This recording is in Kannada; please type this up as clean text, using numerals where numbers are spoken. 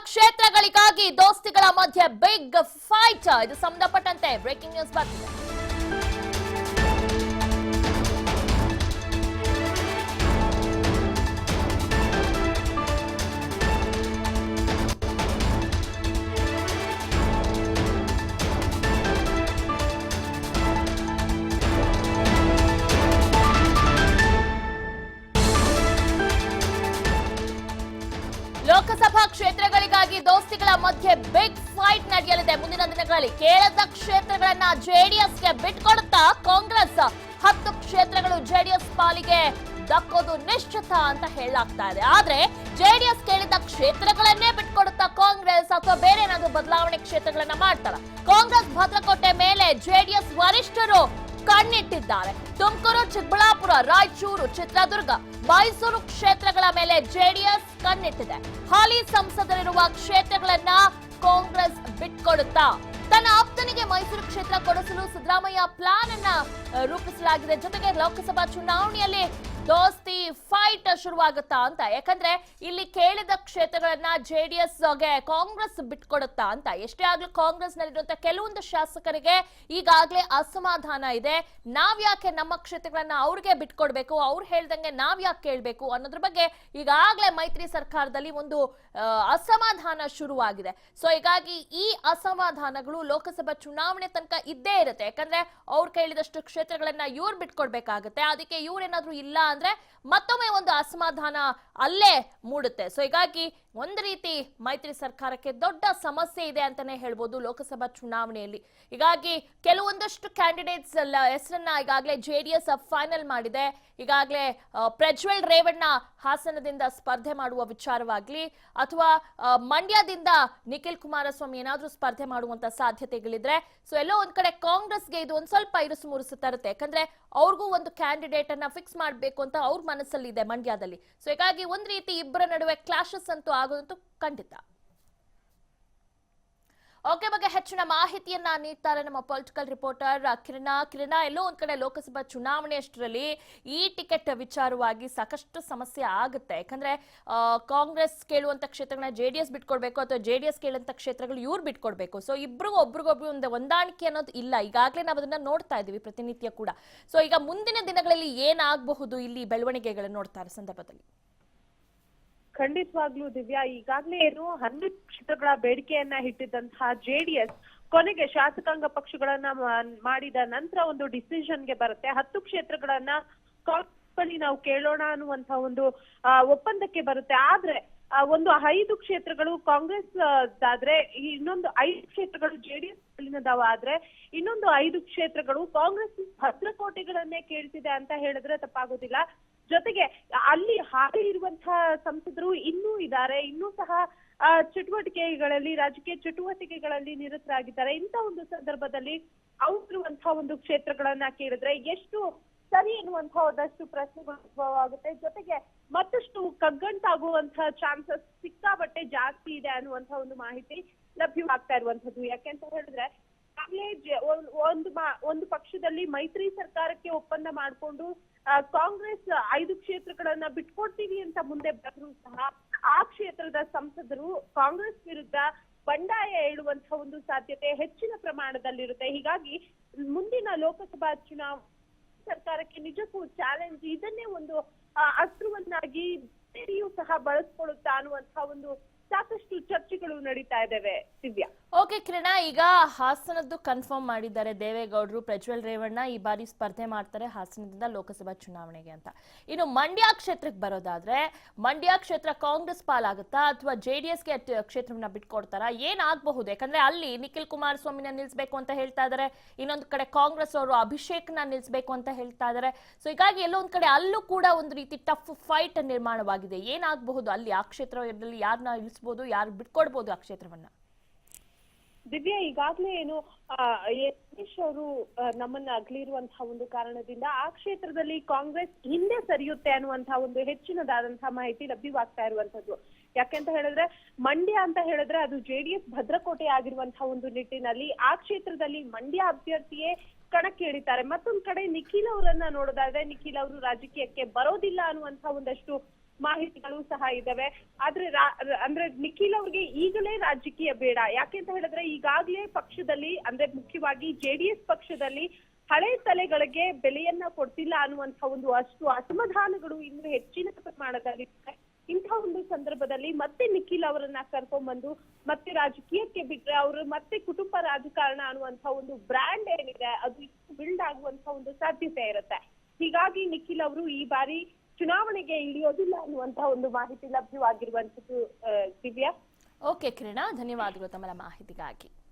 ಕ್ಷೇತ್ರಗಳಿಗಾಗಿ ದೋಸ್ತಿಗಳ ಮಧ್ಯೆ ಬಿಗ್ ಫೈಟ್. ಇದು ಸಂಬಂಧಪಟ್ಟಂತೆ ಬ್ರೇಕಿಂಗ್ ನ್ಯೂಸ್ ಬರ್ತಿದೆ. ಲೋಕಸಭಾ ಕ್ಷೇತ್ರಗಳಿಗಾಗಿ ದೋಸ್ತಿಗಳ ಮಧ್ಯೆ ಬಿಗ್ ಫೈಟ್ ನಡೆಯಲಿದೆ ಮುಂದಿನ ದಿನಗಳಲ್ಲಿ. ಕೇರಳದ ಕ್ಷೇತ್ರಗಳನ್ನ ಜೆಡಿಎಸ್ಗೆ ಬಿಟ್ಕೊಡುತ್ತಾ ಕಾಂಗ್ರೆಸ್ 10 ಕ್ಷೇತ್ರಗಳು ಜೆಡಿಎಸ್ ಪಾಲಿಗೆ ದಕ್ಕೋದು ನಿಶ್ಚಿತ ಅಂತ ಹೇಳಲಾಗ್ತಾ ಇದೆ. ಆದ್ರೆ ಜೆಡಿಎಸ್ ಕೇಳಿದ ಕ್ಷೇತ್ರಗಳನ್ನೇ ಬಿಟ್ಕೊಡುತ್ತಾ ಕಾಂಗ್ರೆಸ್ ಅಥವಾ ಬೇರೆ ಏನಾದ್ರು ಬದಲಾವಣೆ ಕ್ಷೇತ್ರಗಳನ್ನ ಮಾಡ್ತಾರ? ಕಾಂಗ್ರೆಸ್ ಭದ್ರಕೋಟೆ ಮೇಲೆ ಜೆಡಿಎಸ್ ವರಿಷ್ಠರು ಕಣ್ಣಿಟ್ಟಿದ್ದಾರೆ. ತುಮಕೂರು, ಚಿಕ್ಕಬಳ್ಳಾಪುರ, ರಾಯಚೂರು, ಚಿತ್ರದುರ್ಗ, ಮೈಸೂರು ಕ್ಷೇತ್ರಗಳ ಮೇಲೆ ಜೆಡಿಎಸ್ ಕಣ್ಣಿಟ್ಟಿದೆ. ಹಾಲಿ ಸಂಸದರಿರುವ ಕ್ಷೇತ್ರಗಳನ್ನ ಕಾಂಗ್ರೆಸ್ ಬಿಟ್ಕೊಡುತ್ತಾ ತನ್ನ ಆಪ್ತನಿಗೆ ಮೈಸೂರು ಕ್ಷೇತ್ರ ಕೊಡಿಸಲು ಸಿದ್ದರಾಮಯ್ಯ ಪ್ಲಾನ್ ಅನ್ನ ರೂಪಿಸಲಾಗಿದೆ. ಜೊತೆಗೆ ಲೋಕಸಭಾ ಚುನಾವಣೆಯಲ್ಲಿ ದೋಸ್ತಿ ಫೈಟ್ ಶುರುವಾಗುತ್ತಾ ಅಂತ. ಯಾಕಂದ್ರೆ ಇಲ್ಲಿ ಕೇಳಿದ ಕ್ಷೇತ್ರಗಳನ್ನ ಜೆಡಿಎಸ್ ಗೆ ಕಾಂಗ್ರೆಸ್ ಬಿಟ್ಕೊಡುತ್ತಾ ಅಂತ. ಎಷ್ಟೇ ಆಗ್ಲೂ ಕಾಂಗ್ರೆಸ್ ನಲ್ಲಿರುವಂತಹ ಕೆಲವೊಂದು ಶಾಸಕರಿಗೆ ಈಗಾಗಲೇ ಅಸಮಾಧಾನ ಇದೆ. ನಾವ್ಯಾಕೆ ನಮ್ಮ ಕ್ಷೇತ್ರಗಳನ್ನ ಅವ್ರಿಗೆ ಬಿಟ್ಕೊಡ್ಬೇಕು, ಅವ್ರು ಹೇಳ್ದಂಗೆ ನಾವ್ಯಾಕೆ ಕೇಳ್ಬೇಕು ಅನ್ನೋದ್ರ ಬಗ್ಗೆ ಈಗಾಗಲೇ ಮೈತ್ರಿ ಸರ್ಕಾರದಲ್ಲಿ ಒಂದು ಅಸಮಾಧಾನ ಶುರುವಾಗಿದೆ. ಸೊ ಹೀಗಾಗಿ ಈ ಅಸಮಾಧಾನಗಳು ಲೋಕಸಭಾ ಚುನಾವಣೆ ತನಕ ಇದ್ದೇ ಇರುತ್ತೆ. ಯಾಕಂದ್ರೆ ಅವ್ರು ಕೇಳಿದಷ್ಟು ಕ್ಷೇತ್ರಗಳನ್ನ ಇವ್ರು ಬಿಟ್ಕೊಡ್ಬೇಕಾಗತ್ತೆ. ಅದಕ್ಕೆ ಇವ್ರೇನಾದ್ರೂ ಇಲ್ಲ ಅಂದ್ರೆ ಮತ್ತೊಮ್ಮೆ ಒಂದು ಅಸಮಾಧಾನ ಅಲ್ಲೇ ಮೂಡುತ್ತೆ. ಸೊ ಹೀಗಾಗಿ ಒಂದು ರೀತಿ ಮೈತ್ರಿ ಸರ್ಕಾರಕ್ಕೆ ದೊಡ್ಡ ಸಮಸ್ಯೆ ಇದೆ ಅಂತಾನೆ ಹೇಳ್ಬೋದು ಲೋಕಸಭಾ ಚುನಾವಣೆಯಲ್ಲಿ. ಹೀಗಾಗಿ ಕೆಲವೊಂದಷ್ಟು ಕ್ಯಾಂಡಿಡೇಟ್ಸ್ ಹೆಸರನ್ನ ಈಗಾಗಲೇ ಜೆಡಿಎಸ್ ಫೈನಲ್ ಮಾಡಿದೆ. ಈಗಾಗಲೇ ಪ್ರಜ್ವಲ್ ರೇವಣ್ಣ ಹಾಸನದಿಂದ ಸ್ಪರ್ಧೆ ಮಾಡುವ ವಿಚಾರವಾಗ್ಲಿ ಅಥವಾ ಮಂಡ್ಯದಿಂದ ನಿಖಿಲ್ ಕುಮಾರಸ್ವಾಮಿ ಏನಾದ್ರೂ ಸ್ಪರ್ಧೆ ಮಾಡುವಂತ ಸಾಧ್ಯತೆಗಳಿದ್ರೆ ಸೊ ಎಲ್ಲೋ ಒಂದ್ ಕಡೆ ಕಾಂಗ್ರೆಸ್ಗೆ ಇದು ಒಂದ್ ಸ್ವಲ್ಪ ಇರುಸು ಮುರುಸು ತರುತ್ತೆ. ಯಾಕಂದ್ರೆ ಅವ್ರಿಗೂ ಒಂದು ಕ್ಯಾಂಡಿಡೇಟ್ ಅನ್ನ ಫಿಕ್ಸ್ ಮಾಡ್ಬೇಕು ಅಂತ ಅವ್ರ ಮನಸ್ಸಲ್ಲಿ ಇದೆ ಮಂಡ್ಯದಲ್ಲಿ. ಸೊ ಹೀಗಾಗಿ ಒಂದ್ ರೀತಿ ಇಬ್ಬರ ನಡುವೆ ಕ್ಲಾಶಸ್ ಅಂತೂ ಆಗೋದಂತೂ ಖಂಡಿತ. ಓಕೆ, ಬಗ್ಗೆ ಹೆಚ್ಚಿನ ಮಾಹಿತಿಯನ್ನ ನೀಡ್ತಾರೆ ನಮ್ಮ ಪೊಲಿಟಿಕಲ್ ರಿಪೋರ್ಟರ್ ಕಿರಣ. ಎಲ್ಲೋ ಒಂದ್ ಕಡೆ ಲೋಕಸಭಾ ಚುನಾವಣೆ ಅಷ್ಟರಲ್ಲಿ ಈ ಟಿಕೆಟ್ ವಿಚಾರವಾಗಿ ಸಾಕಷ್ಟು ಸಮಸ್ಯೆ ಆಗುತ್ತೆ. ಯಾಕಂದ್ರೆ ಕಾಂಗ್ರೆಸ್ ಕೇಳುವಂತ ಕ್ಷೇತ್ರಗಳನ್ನ ಜೆಡಿಎಸ್ ಬಿಟ್ಕೊಡ್ಬೇಕು ಅಥವಾ ಜೆಡಿಎಸ್ ಕೇಳುವಂತ ಕ್ಷೇತ್ರಗಳು ಇವ್ರು ಬಿಟ್ಕೊಡ್ಬೇಕು. ಸೊ ಇಬ್ರಿಗೂ ಒಬ್ರಿಗೊಬ್ರು ಒಂದು ಹೊಂದಾಣಿಕೆ ಅನ್ನೋದು ಇಲ್ಲ. ಈಗಾಗಲೇ ನಾವು ಅದನ್ನ ನೋಡ್ತಾ ಇದೀವಿ ಪ್ರತಿನಿತ್ಯ ಕೂಡ. ಸೊ ಈಗ ಮುಂದಿನ ದಿನಗಳಲ್ಲಿ ಏನಾಗಬಹುದು ಇಲ್ಲಿ ಬೆಳವಣಿಗೆಗಳನ್ನು ನೋಡ್ತಾ ಇರೋ ಸಂದರ್ಭದಲ್ಲಿ? ಖಂಡಿತವಾಗ್ಲೂ ದಿವ್ಯಾ, ಈಗಾಗಲೇ ಏನು 11 ಕ್ಷೇತ್ರಗಳ ಬೇಡಿಕೆಯನ್ನ ಇಟ್ಟಿದ್ದಂತಹ ಜೆಡಿಎಸ್ ಕೊನೆಗೆ ಶಾಸಕಾಂಗ ಪಕ್ಷಗಳನ್ನ ಮಾಡಿದ ನಂತರ ಒಂದು ಡಿಸಿಷನ್ಗೆ ಬರುತ್ತೆ. 10 ಕ್ಷೇತ್ರಗಳನ್ನ ಕಾಂಗ್ರೆಸ್ ನಾವು ಕೇಳೋಣ ಅನ್ನುವಂತ ಒಂದು ಒಪ್ಪಂದಕ್ಕೆ ಬರುತ್ತೆ. ಆದ್ರೆ ಒಂದು 5 ಕ್ಷೇತ್ರಗಳು ಕಾಂಗ್ರೆಸ್ ಆದ್ರೆ ಇನ್ನೊಂದು 5 ಕ್ಷೇತ್ರಗಳು ಜೆಡಿಎಸ್ ಆದ್ರೆ ಇನ್ನೊಂದು 5 ಕ್ಷೇತ್ರಗಳು ಕಾಂಗ್ರೆಸ್ ಭದ್ರಕೋಟೆಗಳನ್ನೇ ಕೇಳ್ತಿದೆ ಅಂತ ಹೇಳಿದ್ರೆ ತಪ್ಪಾಗೋದಿಲ್ಲ. ಜೊತೆಗೆ ಅಲ್ಲಿ ಹಾಗೆ ಇರುವಂತಹ ಸಂಸದರು ಇನ್ನೂ ಇದ್ದಾರೆ, ಇನ್ನೂ ಸಹ ಚಟುವಟಿಕೆಗಳಲ್ಲಿ ರಾಜಕೀಯ ಚಟುವಟಿಕೆಗಳಲ್ಲಿ ನಿರತರಾಗಿದ್ದಾರೆ. ಇಂಥ ಒಂದು ಸಂದರ್ಭದಲ್ಲಿ ಅವ್ರಿರುವಂತಹ ಒಂದು ಕ್ಷೇತ್ರಗಳನ್ನ ಕೇಳಿದ್ರೆ ಎಷ್ಟು ಸರಿ ಎನ್ನುವಂತಹ ಒಂದಷ್ಟು ಪ್ರಶ್ನೆಗಳು ಉದ್ಭವ ಆಗುತ್ತೆ. ಜೊತೆಗೆ ಮತ್ತಷ್ಟು ಕಗ್ಗಂಟಾಗುವಂತಹ ಚಾನ್ಸಸ್ ಸಿಕ್ಕಾಬಟ್ಟೆ ಜಾಸ್ತಿ ಇದೆ ಅನ್ನುವಂತಹ ಒಂದು ಮಾಹಿತಿ ಲಭ್ಯವಾಗ್ತಾ ಇರುವಂತದ್ದು. ಯಾಕೆಂತ ಹೇಳಿದ್ರೆ ಒಂದು ಪಕ್ಷದಲ್ಲಿ ಮೈತ್ರಿ ಸರ್ಕಾರಕ್ಕೆ ಒಪ್ಪಂದ ಮಾಡಿಕೊಂಡು ಕಾಂಗ್ರೆಸ್ 5 ಕ್ಷೇತ್ರಗಳನ್ನ ಬಿಟ್ಕೊಡ್ತೀವಿ ಅಂತ ಮುಂದೆ ಬಂದ್ರು ಸಹ ಆ ಕ್ಷೇತ್ರದ ಸಂಸದರು ಕಾಂಗ್ರೆಸ್ ವಿರುದ್ಧ ಬಂಡಾಯ ಹೇಳುವಂತಹ ಒಂದು ಸಾಧ್ಯತೆ ಹೆಚ್ಚಿನ ಪ್ರಮಾಣದಲ್ಲಿರುತ್ತೆ. ಹೀಗಾಗಿ ಮುಂದಿನ ಲೋಕಸಭಾ ಚುನಾವಣೆ ಸರ್ಕಾರಕ್ಕೆ ನಿಜಕ್ಕೂ ಚಾಲೆಂಜ್, ಇದನ್ನೇ ಒಂದು ಅಸ್ತ್ರವನ್ನಾಗಿ ಸಹ ಬಳಸ್ಕೊಳ್ಳುತ್ತಾ ಅನ್ನುವಂತಹ ಒಂದು ಸಾಕಷ್ಟು ಚರ್ಚೆಗಳು ನಡೀತಾ ಇದ್ದಾವೆ ದಿವ್ಯಾ. ಓಕೆ ಕಿರಣ, ಈಗ ಹಾಸನದ್ದು ಕನ್ಫರ್ಮ್ ಮಾಡಿದ್ದಾರೆ ದೇವೇಗೌಡರು. ಪ್ರಜ್ವಲ್ ರೇವಣ್ಣ ಈ ಬಾರಿ ಸ್ಪರ್ಧೆ ಮಾಡ್ತಾರೆ ಹಾಸನದಿಂದ ಲೋಕಸಭಾ ಚುನಾವಣೆಗೆ ಅಂತ. ಇನ್ನು ಮಂಡ್ಯ ಕ್ಷೇತ್ರಕ್ಕೆ ಬರೋದಾದ್ರೆ ಮಂಡ್ಯ ಕ್ಷೇತ್ರ ಕಾಂಗ್ರೆಸ್ ಪಾಲಾಗುತ್ತಾ ಅಥವಾ ಜೆಡಿಎಸ್ಗೆ ಕ್ಷೇತ್ರವನ್ನ ಬಿಟ್ಕೊಡ್ತಾರಾ? ಏನಾಗಬಹುದು? ಯಾಕಂದ್ರೆ ಅಲ್ಲಿ ನಿಖಿಲ್ ಕುಮಾರಸ್ವಾಮಿನ ನಿಲ್ಸ್ಬೇಕು ಅಂತ ಹೇಳ್ತಾ ಇದಾರೆ, ಇನ್ನೊಂದು ಕಡೆ ಕಾಂಗ್ರೆಸ್ ಅವರು ಅಭಿಷೇಕ್ನ ನಿಲ್ಸ್ಬೇಕು ಅಂತ ಹೇಳ್ತಾ ಇದಾರೆ. ಸೊ ಹೀಗಾಗಿ ಎಲ್ಲೋ ಒಂದ್ ಕಡೆ ಅಲ್ಲೂ ಕೂಡ ಒಂದು ರೀತಿ ಟಫ್ ಫೈಟ್ ನಿರ್ಮಾಣವಾಗಿದೆ. ಏನಾಗಬಹುದು ಅಲ್ಲಿ? ಆ ಕ್ಷೇತ್ರದಲ್ಲಿ ಯಾರನ್ನ ಇಳಿಸಬಹುದು, ಯಾರು ಬಿಟ್ಕೊಡ್ಬಹುದು ಆ ಕ್ಷೇತ್ರವನ್ನ? ದಿವ್ಯಾ, ಈಗಾಗ್ಲೇ ಏನು ಯತೀಶ್ ಅವರು ನಮ್ಮನ್ನ ಅಗಲಿರುವಂತಹ ಒಂದು ಕಾರಣದಿಂದ ಆ ಕ್ಷೇತ್ರದಲ್ಲಿ ಕಾಂಗ್ರೆಸ್ ಹಿಂದೆ ಸರಿಯುತ್ತೆ ಅನ್ನುವಂತಹ ಒಂದು ಹೆಚ್ಚಿನದಾದಂತಹ ಮಾಹಿತಿ ಲಭ್ಯವಾಗ್ತಾ ಇರುವಂತದ್ದು. ಯಾಕೆಂತ ಹೇಳಿದ್ರೆ ಮಂಡ್ಯ ಅಂತ ಹೇಳಿದ್ರೆ ಅದು ಜೆಡಿಎಸ್ ಭದ್ರಕೋಟೆ ಆಗಿರುವಂತಹ ಒಂದು ನಿಟ್ಟಿನಲ್ಲಿ ಆ ಕ್ಷೇತ್ರದಲ್ಲಿ ಮಂಡ್ಯ ಅಭ್ಯರ್ಥಿಯೇ ಕಣಕ್ಕೆ ಇಳಿತಾರೆ. ಮತ್ತೊಂದ್ ಕಡೆ ನಿಖಿಲ್ ಅವರನ್ನ ನೋಡೋದಾದ್ರೆ ನಿಖಿಲ್ ಅವರು ರಾಜಕೀಯಕ್ಕೆ ಬರೋದಿಲ್ಲ ಅನ್ನುವಂತಹ ಒಂದಷ್ಟು ಮಾಹಿತಿಗಳು ಸಹ ಇದಾವೆ. ಆದ್ರೆ ಅಂದ್ರೆ ನಿಖಿಲ್ ಅವ್ರಿಗೆ ಈಗಲೇ ರಾಜಕೀಯ ಬೇಡ. ಯಾಕೆ ಅಂತ ಹೇಳಿದ್ರೆ ಈಗಾಗ್ಲೇ ಪಕ್ಷದಲ್ಲಿ ಅಂದ್ರೆ ಮುಖ್ಯವಾಗಿ JDS ಪಕ್ಷದಲ್ಲಿ ಹಳೆ ತಲೆಗಳಿಗೆ ಬೆಲೆಯನ್ನ ಕೊಡ್ತಿಲ್ಲ ಅನ್ನುವಂತ ಒಂದು ಅಷ್ಟು ಅಸಮಾಧಾನಗಳು ಇನ್ನು ಹೆಚ್ಚಿನ ಪ್ರಮಾಣದಲ್ಲಿ ಇಂಥ ಒಂದು ಸಂದರ್ಭದಲ್ಲಿ ಮತ್ತೆ ನಿಖಿಲ್ ಅವರನ್ನ ಕರ್ಕೊಂಡ್ಬಂದು ಮತ್ತೆ ರಾಜಕೀಯಕ್ಕೆ ಬಿಟ್ರೆ ಅವರು ಮತ್ತೆ ಕುಟುಂಬ ರಾಜಕಾರಣ ಅನ್ನುವಂತ ಒಂದು ಬ್ರ್ಯಾಂಡ್ ಏನಿದೆ ಅದು ಬಿಲ್ಡ್ ಆಗುವಂತ ಒಂದು ಸಾಧ್ಯತೆ ಇರುತ್ತೆ. ಹೀಗಾಗಿ ನಿಖಿಲ್ ಅವರು ಈ ಬಾರಿ ಚುನಾವಣೆಗೆ ಇಳಿಯೋದಿಲ್ಲ ಅನ್ನುವಂತ ಒಂದು ಮಾಹಿತಿ ಲಭ್ಯವಾಗಿರುವಂತದ್ದು. ದಿವ್ಯಾ. ಓಕೆ ಕಿರಣ, ಧನ್ಯವಾದಗಳು ತಮ್ಮ ಮಾಹಿತಿಗಾಗಿ.